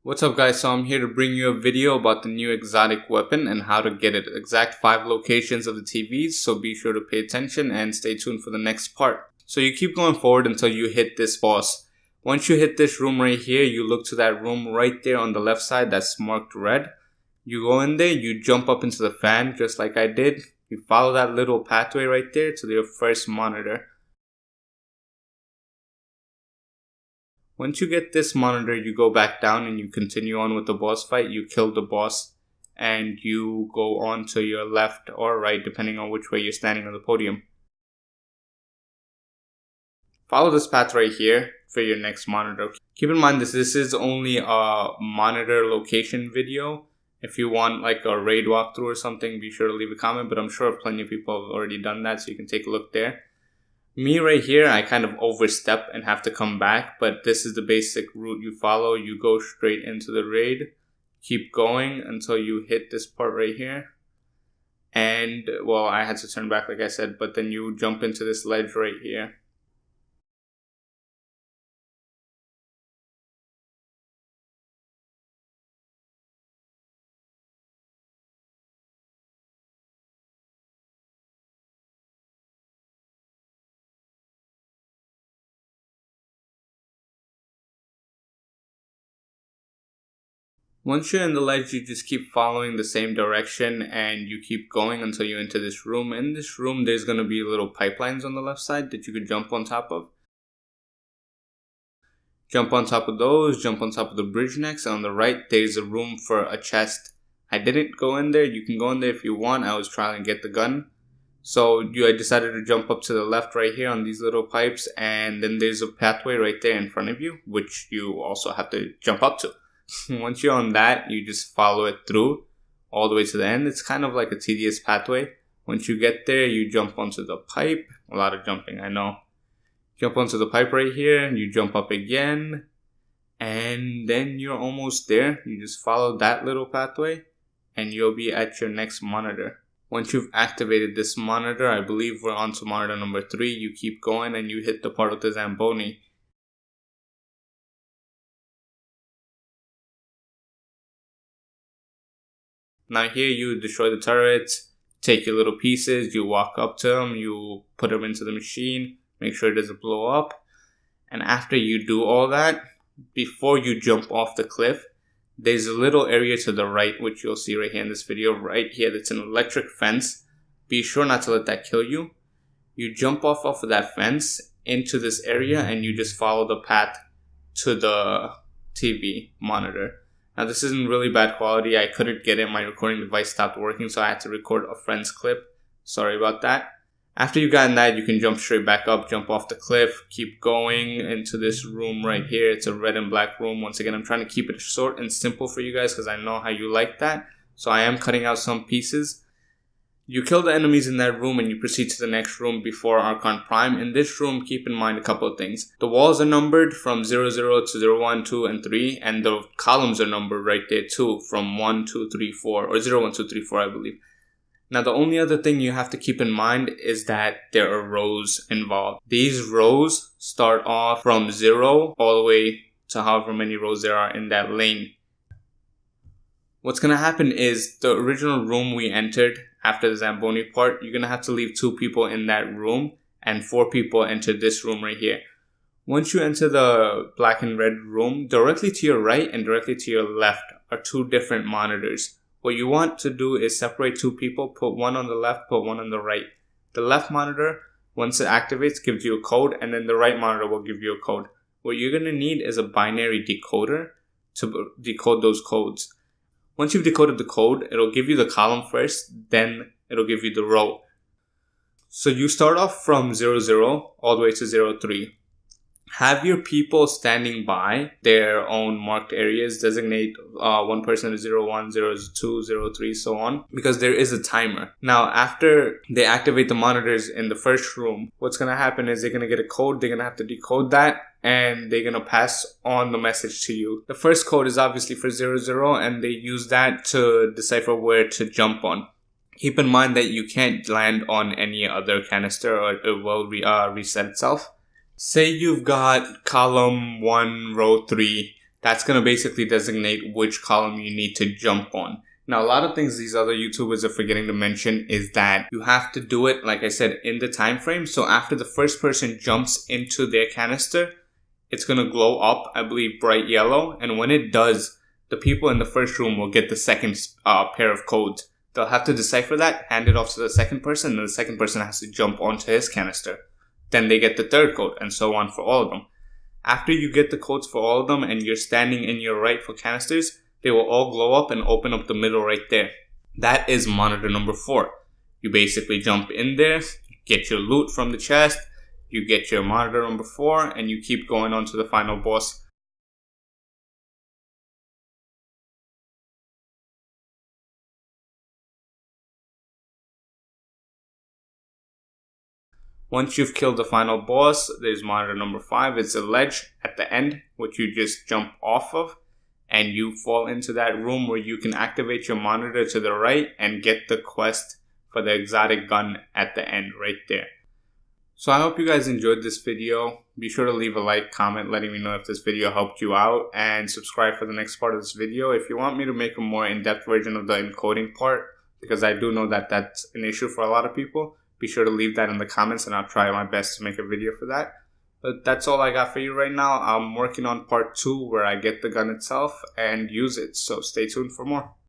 What's up guys, so I'm here to bring you a video about the new exotic weapon and how to get it. Exact 5 locations of the TVs, so be sure to pay attention and stay tuned for the next part. So you keep going forward until you hit this boss. Once you hit this room right here, you look to that room right there on the left side that's marked red. You go in there, you jump up into the fan just like I did. You follow that little pathway right there to your first monitor. Once you get this monitor, you go back down and you continue on with the boss fight. You kill the boss and you go on to your left or right depending on which way you're standing on the podium. Follow this path right here for your next monitor. Keep in mind this is only a monitor location video. If you want like a raid walkthrough or something, be sure to leave a comment, but I'm sure plenty of people have already done that, so you can take a look there. Me right here, I kind of overstep and have to come back, but this is the basic route you follow. You go straight into the raid, keep going until you hit this part right here. And, well, I had to turn back like I said, but then you jump into this ledge right here. Once you're in the ledge, you just keep following the same direction and you keep going until you enter this room. In this room, there's going to be little pipelines on the left side that you could jump on top of. Jump on top of those, jump on top of the bridge next. And on the right, there's a room for a chest. I didn't go in there. You can go in there if you want. I was trying to get the gun. So I decided to jump up to the left right here on these little pipes. And then there's a pathway right there in front of you, which you also have to jump up to. Once you're on that, you just follow it through all the way to the end. It's kind of like a tedious pathway. Once you get there, you jump onto the pipe. A lot of jumping, I know. Jump onto the pipe right here, and you jump up again. And then you're almost there. You just follow that little pathway, and you'll be at your next monitor. Once you've activated this monitor, I believe we're on to monitor number 3. You keep going, and you hit the part with the Zamboni. Now here you destroy the turrets, take your little pieces, you walk up to them, you put them into the machine, make sure it doesn't blow up. And after you do all that, before you jump off the cliff, there's a little area to the right, which you'll see right here in this video, right here, that's an electric fence. Be sure not to let that kill you. You jump off of that fence into this area and you just follow the path to the TV monitor. Now this isn't really bad quality. I couldn't get it. My recording device stopped working, so I had to record a friend's clip. Sorry about that. After you've gotten that, you can jump straight back up, jump off the cliff, keep going into this room right here. It's a red and black room. Once again, I'm trying to keep it short and simple for you guys because I know how you like that. So I am cutting out some pieces. You kill the enemies in that room and you proceed to the next room before Archon Prime. In this room, keep in mind a couple of things. The walls are numbered from 00 to 01, 2, and 3. And the columns are numbered right there too, from 1, 2, 3, 4, or 0, 1, 2, 3, 4, I believe. Now the only other thing you have to keep in mind is that there are rows involved. These rows start off from 0 all the way to however many rows there are in that lane. What's going to happen is the original room we entered after the Zamboni part, you're going to have to leave 2 people in that room and 4 people enter this room right here. Once you enter the black and red room, directly to your right and directly to your left are 2 different monitors. What you want to do is separate 2 people, put one on the left, put one on the right. The left monitor, once it activates, gives you a code, and then the right monitor will give you a code. What you're going to need is a binary decoder to decode those codes. Once you've decoded the code, it'll give you the column first, then it'll give you the row. So you start off from 00 all the way to 03. Have your people standing by their own marked areas. Designate one person as 01, 02, 03, so on, because there is a timer. Now, after they activate the monitors in the first room, what's going to happen is they're going to get a code. They're going to have to decode that, and they're going to pass on the message to you. The first code is obviously for 00, and they use that to decipher where to jump on. Keep in mind that you can't land on any other canister or it will reset itself. Say you've got column 1, row 3 That's going to basically designate which column you need to jump on. Now, a lot of things these other YouTubers are forgetting to mention is that you have to do it, like I said, in the time frame. So after the first person jumps into their canister, it's going to glow up, I believe, bright yellow. And when it does, the people in the first room will get the second pair of codes. They'll have to decipher that, hand it off to the second person, and the second person has to jump onto his canister. Then they get the third code, and so on for all of them. After you get the codes for all of them and you're standing in your right for canisters, they will all glow up and open up the middle right there. That is monitor number 4. You basically jump in there, get your loot from the chest, you get your monitor number 4, and you keep going on to the final boss. Once you've killed the final boss, there's monitor number 5. It's a ledge at the end, which you just jump off of. And you fall into that room where you can activate your monitor to the right and get the quest for the exotic gun at the end right there. So I hope you guys enjoyed this video. Be sure to leave a like, comment, letting me know if this video helped you out, and subscribe for the next part of this video. If you want me to make a more in-depth version of the encoding part, because I do know that that's an issue for a lot of people, be sure to leave that in the comments and I'll try my best to make a video for that. But that's all I got for you right now. I'm working on part 2 where I get the gun itself and use it. So stay tuned for more.